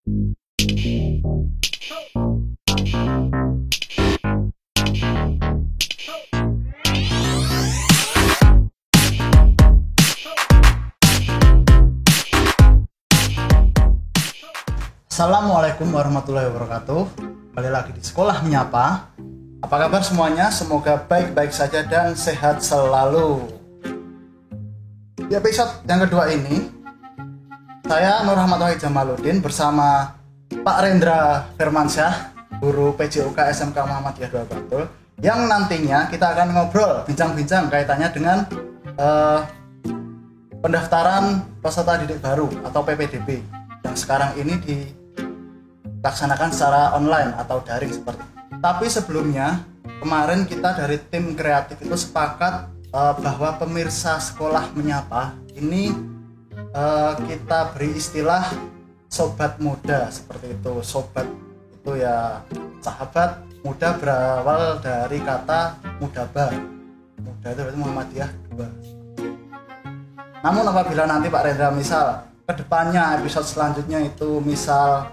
Assalamualaikum warahmatullahi wabarakatuh. Kembali lagi di Sekolah Menyapa. Apa kabar semuanya? Semoga baik-baik saja dan sehat selalu. Di episode yang kedua ini, saya Nur Ahmad Wahid Jamaluddin bersama Pak Rendra Firmansyah, guru PJOK SMK Muhammadiyah 2 Bantul, yang nantinya kita akan ngobrol, bincang-bincang kaitannya dengan pendaftaran peserta didik baru atau PPDB yang sekarang ini dilaksanakan secara online atau daring seperti itu. Tapi sebelumnya, kemarin kita dari tim kreatif itu sepakat bahwa pemirsa Sekolah Menyapa ini kita beri istilah sobat muda seperti itu. Sobat itu ya sahabat, muda berawal dari kata mudaba. Muda itu berarti Muhammadiyah 2. Namun apabila nanti Pak Rendra misal kedepannya episode selanjutnya itu misal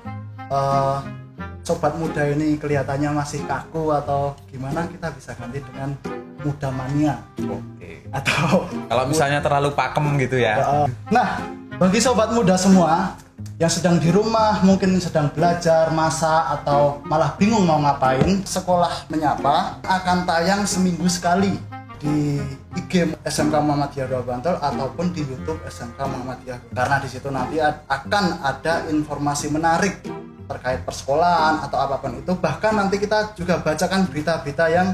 sobat muda ini kelihatannya masih kaku atau gimana, kita bisa ganti dengan muda mania. Oke. Atau kalau misalnya terlalu pakem gitu ya. Nah, bagi sobat muda semua yang sedang di rumah, mungkin sedang belajar, masak, atau malah bingung mau ngapain, Sekolah Menyapa akan tayang seminggu sekali di IG SMK Muhammadiyah 2 Bantul ataupun di YouTube SMK Muhammadiyah 2. Karena di situ nanti akan ada informasi menarik terkait persekolahan atau apapun itu. Bahkan nanti kita juga bacakan berita-berita yang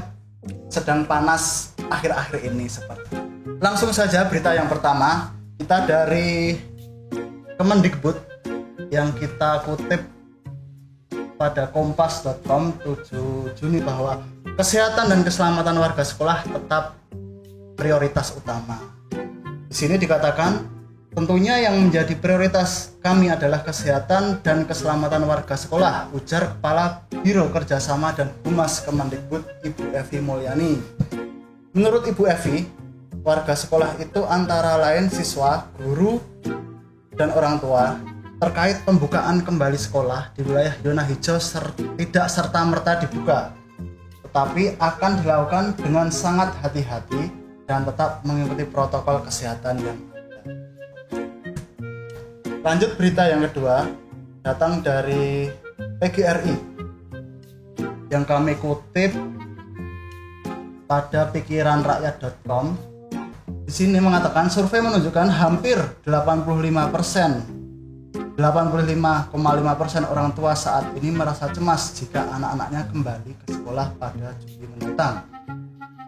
sedang panas akhir-akhir ini seperti. Langsung saja berita yang pertama, kita dari Kemendikbud yang kita kutip pada kompas.com 7 Juni bahwa kesehatan dan keselamatan warga sekolah tetap prioritas utama. Di sini dikatakan tentunya yang menjadi prioritas kami adalah kesehatan dan keselamatan warga sekolah, ujar Kepala Biro Kerjasama dan Humas Kemendikbud Ibu Evi Mulyani. Menurut Ibu Evi, warga sekolah itu antara lain siswa, guru, dan orang tua terkait pembukaan kembali sekolah di wilayah zona hijau tidak serta-merta dibuka, tetapi akan dilakukan dengan sangat hati-hati dan tetap mengikuti protokol kesehatan yang ada. Lanjut berita yang kedua, datang dari PGRI yang kami kutip pada pikiranrakyat.com. Di sini mengatakan survei menunjukkan hampir 85,5% orang tua saat ini merasa cemas jika anak-anaknya kembali ke sekolah pada Juli mendatang.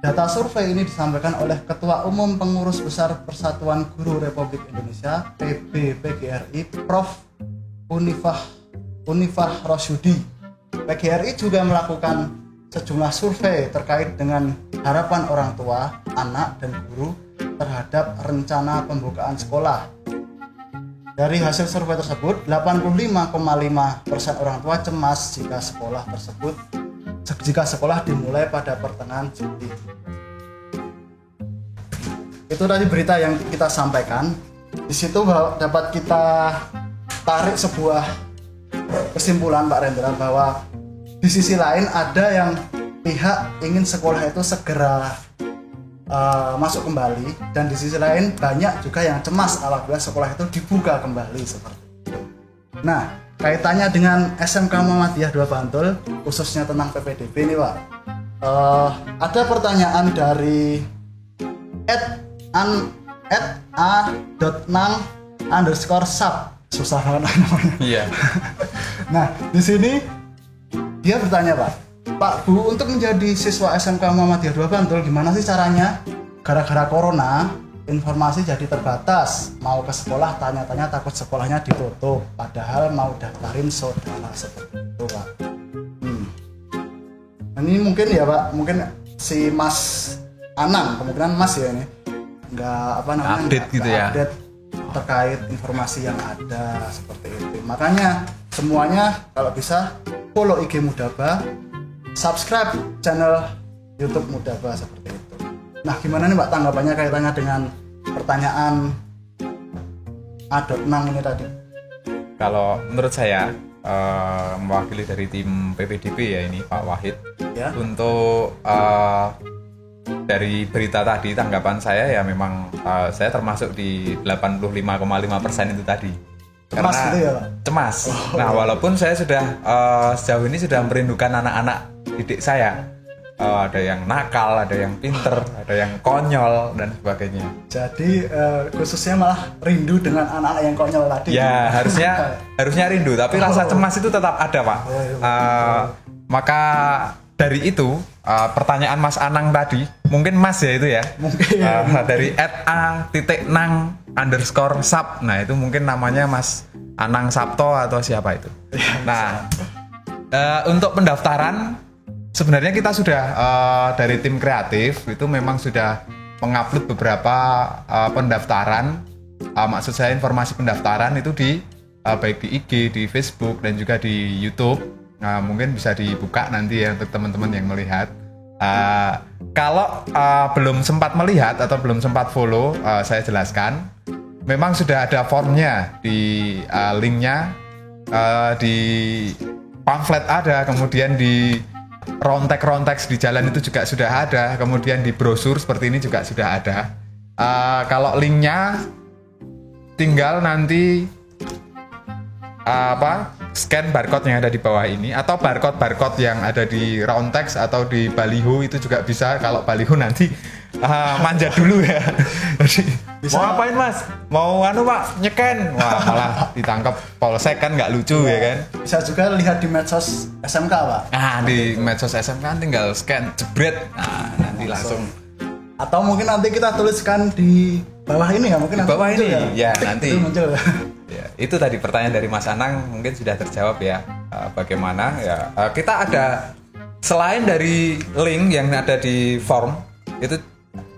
Data survei ini disampaikan oleh Ketua Umum Pengurus Besar Persatuan Guru Republik Indonesia (PB-PGRI) Prof. Unifah Rosyudi. PGRI juga melakukan sejumlah survei terkait dengan harapan orang tua, anak, dan guru terhadap rencana pembukaan sekolah. Dari hasil survei tersebut, 85,5% orang tua cemas jika sekolah dimulai pada pertengahan Juli. Itu tadi berita yang kita sampaikan. Di situ dapat kita tarik sebuah kesimpulan Pak Rendra bahwa di sisi lain ada yang pihak ingin sekolah itu segera masuk kembali, dan di sisi lain banyak juga yang cemas apabila sekolah itu dibuka kembali seperti itu. Nah, kaitannya dengan SMK Muhammadiyah 2 Bantul, khususnya tentang PPDB ini Pak, ada pertanyaan dari @a.nang_sub, susah banget namanya. Iya. Nah, di sini dia bertanya Pak Bu, untuk menjadi siswa SMK Muhammadiyah 2 Bantul gimana sih caranya? Gara-gara corona, informasi jadi terbatas. Mau ke sekolah tanya-tanya takut sekolahnya ditutup, padahal mau daftarin saudara seperti itu Pak. Ini mungkin ya Pak, mungkin si Mas Anang, kemungkinan Mas ya ini, update terkait informasi yang ada seperti itu. Makanya semuanya kalau bisa follow IG Mudaba, subscribe channel YouTube Mudaba seperti itu. Nah, gimana nih Pak tanggapannya kaitannya dengan pertanyaan A.Nang ini tadi? Kalau menurut saya mewakili dari tim PPDB ya ini Pak Wahid. Ya. Untuk dari berita tadi tanggapan saya ya memang saya termasuk di 85,5% itu tadi. Cemas gitu ya, Pak? Cemas. Nah, walaupun saya sudah sejauh ini sudah merindukan anak-anak didik saya. Ada yang nakal, ada yang pinter, ada yang konyol dan sebagainya. Jadi khususnya malah rindu dengan anak-anak yang konyol tadi. Ya, harusnya rindu, tapi rasa cemas itu tetap ada, Pak. Maka dari itu pertanyaan Mas Anang tadi, mungkin Mas ya itu ya. Mungkin. Dari @a_nang_sub. Nah, itu mungkin namanya Mas Anang Sabto atau siapa itu. Nah, untuk pendaftaran sebenarnya kita sudah dari tim kreatif itu memang sudah mengupload beberapa pendaftaran. Maksud saya informasi pendaftaran itu di baik di IG, di Facebook dan juga di YouTube. Mungkin bisa dibuka nanti ya untuk teman-teman yang melihat. Kalau belum sempat melihat atau belum sempat follow, saya jelaskan. Memang sudah ada formnya di linknya, di pamflet ada, kemudian di rontek-rontek di jalan itu juga sudah ada, kemudian di brosur seperti ini juga sudah ada. Kalau linknya tinggal nanti scan barcode yang ada di bawah ini atau barcode yang ada di round text atau di baliho itu juga bisa. Kalau baliho nanti manjat dulu ya. Jadi Bisa. mau ngapain Mas? Mau Pak nyeken? Wah malah ditangkap polsek kan nggak lucu ya kan? Bisa juga lihat di medsos SMK, Pak. Nah di medsos SMK kan tinggal scan jebret. Nah nanti langsung. Atau mungkin nanti kita tuliskan di bawah ini ya, mungkin Di bawah nanti muncul ini, ya, nanti. itu muncul. Ya, itu tadi pertanyaan dari Mas Anang mungkin sudah terjawab ya. Bagaimana ya? Kita ada selain dari link yang ada di form itu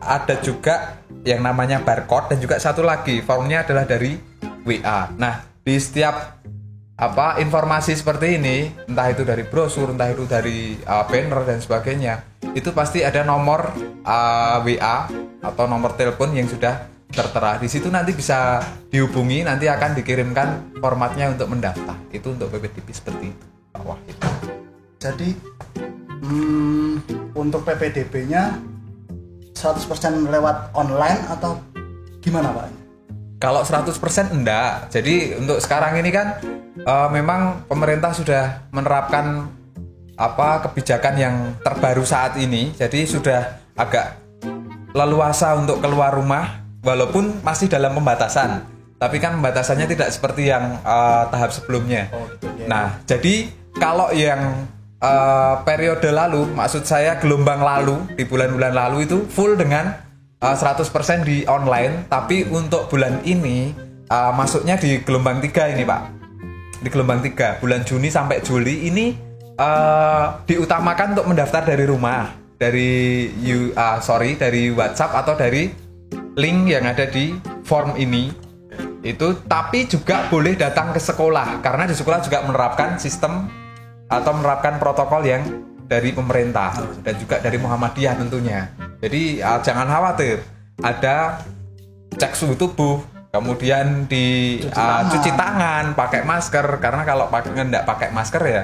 ada juga yang namanya barcode dan juga satu lagi formnya adalah dari WA. Nah di setiap informasi seperti ini, entah itu dari brosur, entah itu dari banner dan sebagainya, itu pasti ada nomor WA atau nomor telepon yang sudah tertera di situ. Nanti bisa dihubungi, nanti akan dikirimkan formatnya untuk mendaftar. Itu untuk PPDB seperti itu, Pak Wahid. Jadi untuk PPDB-nya 100% lewat online atau gimana, Pak? Kalau 100% enggak. Jadi untuk sekarang ini kan memang pemerintah sudah menerapkan kebijakan yang terbaru saat ini. Jadi sudah agak leluasa untuk keluar rumah walaupun masih dalam pembatasan. Tapi kan pembatasannya tidak seperti yang tahap sebelumnya. Nah, jadi kalau yang periode lalu, maksud saya gelombang lalu, di bulan-bulan lalu itu full dengan 100% di online, tapi untuk bulan ini masuknya di gelombang 3 ini Pak. Di gelombang 3, bulan Juni sampai Juli ini diutamakan untuk mendaftar dari rumah, dari WhatsApp atau dari link yang ada di form ini. Itu tapi juga boleh datang ke sekolah karena di sekolah juga menerapkan sistem atau menerapkan protokol yang dari pemerintah dan juga dari Muhammadiyah tentunya. Jadi jangan khawatir, ada cek suhu tubuh, kemudian di cuci tangan, pakai masker. Karena kalau nggak pakai masker ya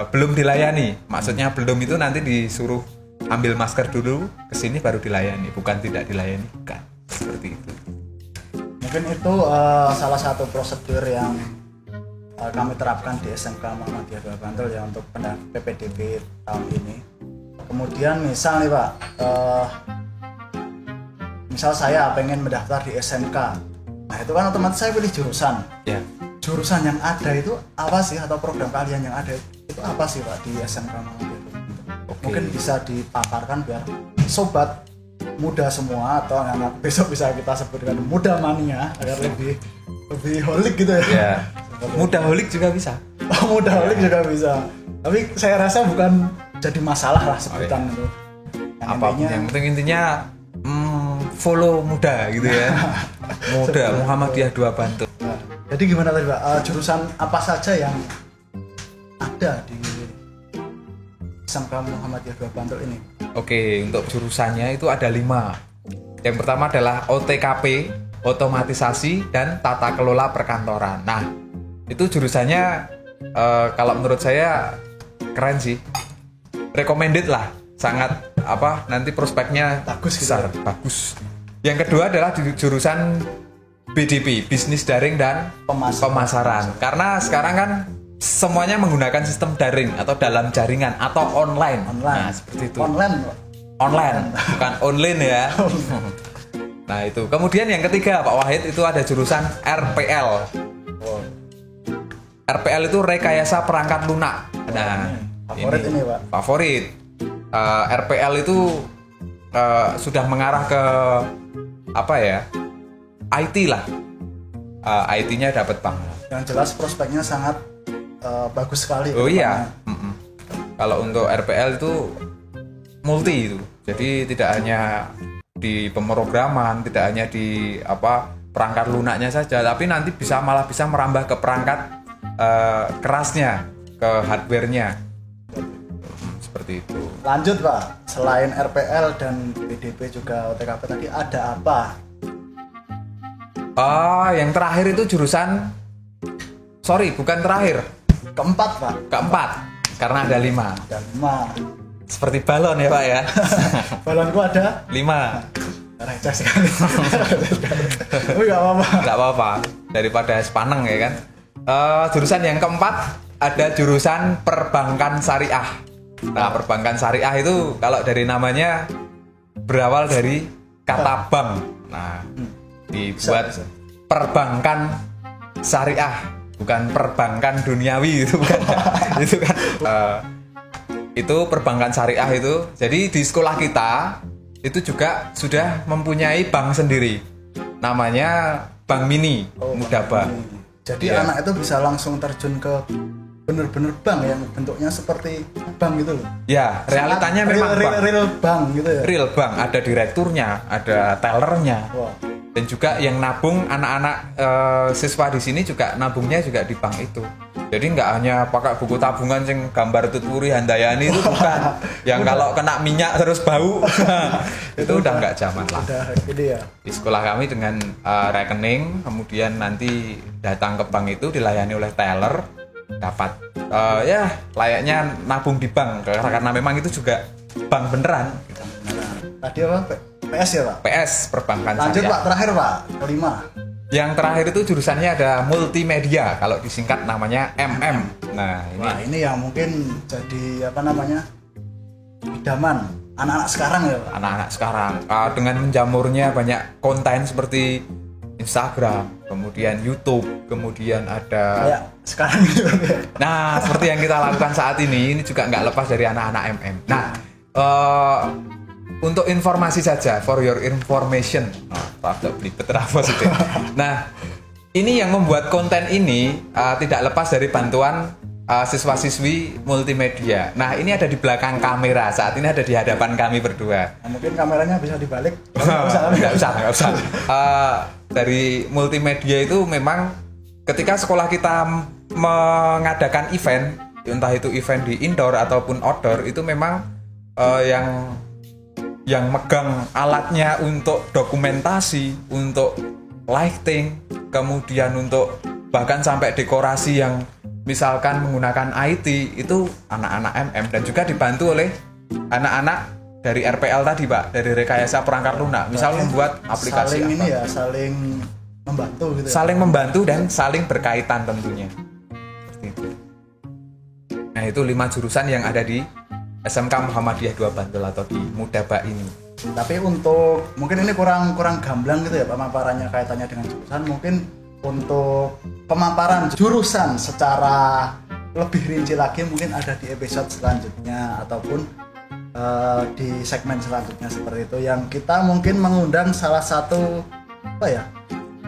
belum dilayani. Maksudnya belum itu nanti disuruh ambil masker dulu, kesini baru dilayani, bukan tidak dilayani, bukan seperti itu. Mungkin itu salah satu prosedur yang kami terapkan di SMK Muhammadiyah 2 Bantul ya untuk PPDB tahun ini. Kemudian misal nih Pak, misal saya pengen mendaftar di SMK, nah itu kan otomatis saya pilih jurusan. Ya. Jurusan yang ada itu apa sih, atau program kalian yang ada itu apa sih Pak di SMK Muhammadiyah 2 Bantul? Mungkin bisa dipaparkan biar sobat muda semua atau anak besok bisa kita sebutkan muda mania agar lebih holik gitu ya. Ya. Muda holik juga bisa. Muda holik juga bisa. Tapi saya rasa bukan jadi masalah lah sebutan itu. Yang penting intinya follow muda gitu ya. Muda Muhammadiyah 2 Bantul. Nah, jadi gimana tadi Pak? Jurusan apa saja yang ada di SMK Muhammadiyah 2 Bantul ini? Oke, untuk jurusannya itu ada 5. Yang pertama adalah OTKP, otomatisasi dan tata kelola perkantoran. Nah, itu jurusannya kalau menurut saya keren sih, recommended lah, sangat nanti prospeknya Bagus gitu besar, bagus. Yang kedua adalah di jurusan BDP, bisnis daring dan pemasaran. Karena sekarang kan semuanya menggunakan sistem daring atau dalam jaringan atau online. Nah, seperti itu. Online, bukan online ya. Nah, itu. Kemudian yang ketiga, Pak Wahid, itu ada jurusan RPL. RPL itu rekayasa perangkat lunak. Nah, favorit ini, Pak. Favorit. RPL itu sudah mengarah ke IT lah. IT-nya dapat banget. Yang jelas prospeknya sangat bagus sekali. Oh iya. Kalau untuk RPL itu multi itu. Jadi tidak hanya di pemrograman, tidak hanya di perangkat lunaknya saja, tapi nanti malah bisa merambah ke perangkat kerasnya, ke hardware-nya. Seperti itu. Lanjut, Pak. Selain RPL dan BDP juga OTKP tadi ada apa? Yang terakhir itu jurusan, bukan terakhir. Keempat, Pak. Keempat, karena ada 5. Ada 5. Seperti balon ya, Pak ya. Balonku ada 5. receh sekali. Oh, nggak apa-apa. Nggak apa-apa. Daripada sepaneng ya kan. Jurusan yang keempat ada jurusan perbankan syariah. Nah, perbankan syariah itu kalau dari namanya berawal dari kata bank. Nah, dibuat perbankan syariah, bukan perbankan duniawi itu bukan. Itu kan itu perbankan syariah itu. Jadi di sekolah kita itu juga sudah mempunyai bank sendiri. Namanya Bank Mini Mudaba. Jadi anak itu bisa langsung terjun ke bener-bener bank yang bentuknya seperti bank gitu loh. Ya, realitanya memang real bank gitu ya. Real bank, ada direkturnya, ada tellernya. Wow. Dan juga yang nabung anak-anak siswa di sini juga nabungnya juga di bank itu. Jadi nggak hanya pakai buku tabungan yang gambar Tuturi Handayani itu bukan. Yang kalau kena minyak terus bau. itu udah nggak zaman lah. Udah gede ya. Di sekolah kami dengan rekening, kemudian nanti datang ke bank itu dilayani oleh teller, dapat layaknya nabung di bank karena memang itu juga bank beneran. Tadi apa? PS ya, Pak? PS, perbankan Lanjut, syariah. Pak, terakhir, Pak. Kelima. Yang terakhir itu jurusannya ada multimedia, kalau disingkat namanya MM. Nah, ini. Wah, ini yang mungkin jadi idaman anak-anak sekarang ya, Pak. Anak-anak sekarang dengan menjamurnya banyak konten seperti Instagram, kemudian YouTube, kemudian ada Kayak sekarang gitu ya. Nah, seperti yang kita lakukan saat ini juga nggak lepas dari anak-anak MM. Nah, untuk informasi saja, for your information. Nah, ini yang membuat konten ini tidak lepas dari bantuan siswa-siswi multimedia. Nah, ini ada di belakang kamera. Saat ini ada di hadapan kami berdua. Nah, mungkin kameranya bisa dibalik. Nggak usah. Dari multimedia itu memang ketika sekolah kita mengadakan event, entah itu event di indoor ataupun outdoor, itu memang yang megang alatnya untuk dokumentasi, untuk lighting, kemudian untuk bahkan sampai dekorasi yang misalkan menggunakan IT itu anak-anak MM dan juga dibantu oleh anak-anak dari RPL tadi, Pak, dari rekayasa perangkat lunak. Misal membuat aplikasi saling membantu gitu. Saling membantu dan saling berkaitan tentunya. Seperti itu. Nah, itu 5 jurusan yang ada di SMK Muhammadiyah 2 Bantul atau di Mudaba ini. Tapi untuk mungkin ini kurang gamblang gitu ya pemaparannya kaitannya dengan jurusan. Mungkin untuk pemaparan jurusan secara lebih rinci lagi mungkin ada di episode selanjutnya ataupun di segmen selanjutnya seperti itu yang kita mungkin mengundang salah satu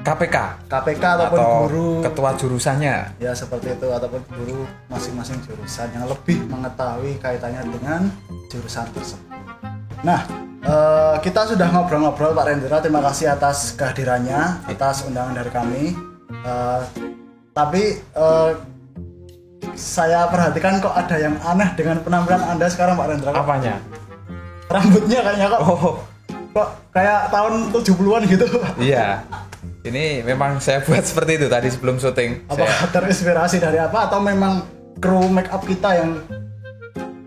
KPK ataupun atau guru ketua jurusannya ya seperti itu ataupun guru masing-masing jurusan yang lebih mengetahui kaitannya dengan jurusan tersebut. Nah, kita sudah ngobrol-ngobrol Pak Rendra, terima kasih atas kehadirannya, atas undangan dari kami. Tapi saya perhatikan kok ada yang aneh dengan penampilan Anda sekarang Pak Rendra. Apanya? Rambutnya kayaknya kok kayak tahun 70-an gitu. Iya. Ini memang saya buat seperti itu tadi sebelum syuting. Apakah terinspirasi dari apa atau memang kru make up kita yang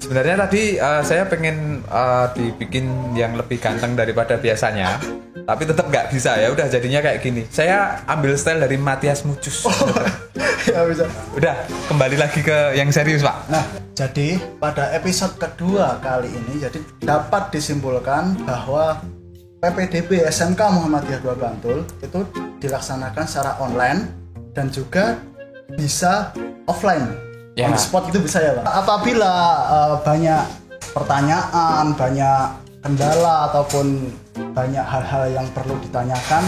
Sebenarnya tadi saya pengen dibikin yang lebih ganteng daripada biasanya, tapi tetap nggak bisa ya. Udah jadinya kayak gini. Saya ambil style dari Matias Mucus. ya bisa. Udah kembali lagi ke yang serius, Pak. Nah, jadi pada episode kedua kali ini jadi dapat disimpulkan bahwa PPDB SMK Muhammadiyah 2 Bantul itu dilaksanakan secara online dan juga bisa offline. Ya. On the spot itu bisa ya, Pak. Apabila banyak pertanyaan, banyak kendala ataupun banyak hal-hal yang perlu ditanyakan,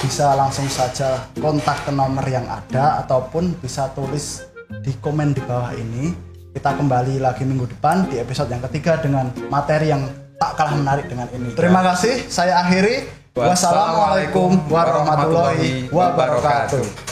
bisa langsung saja kontak ke nomor yang ada ataupun bisa tulis di komen di bawah ini. Kita kembali lagi minggu depan di episode yang ketiga dengan materi yang tak kalah menarik dengan ini. Terima kasih, saya akhiri. Wassalamualaikum warahmatullahi wabarakatuh.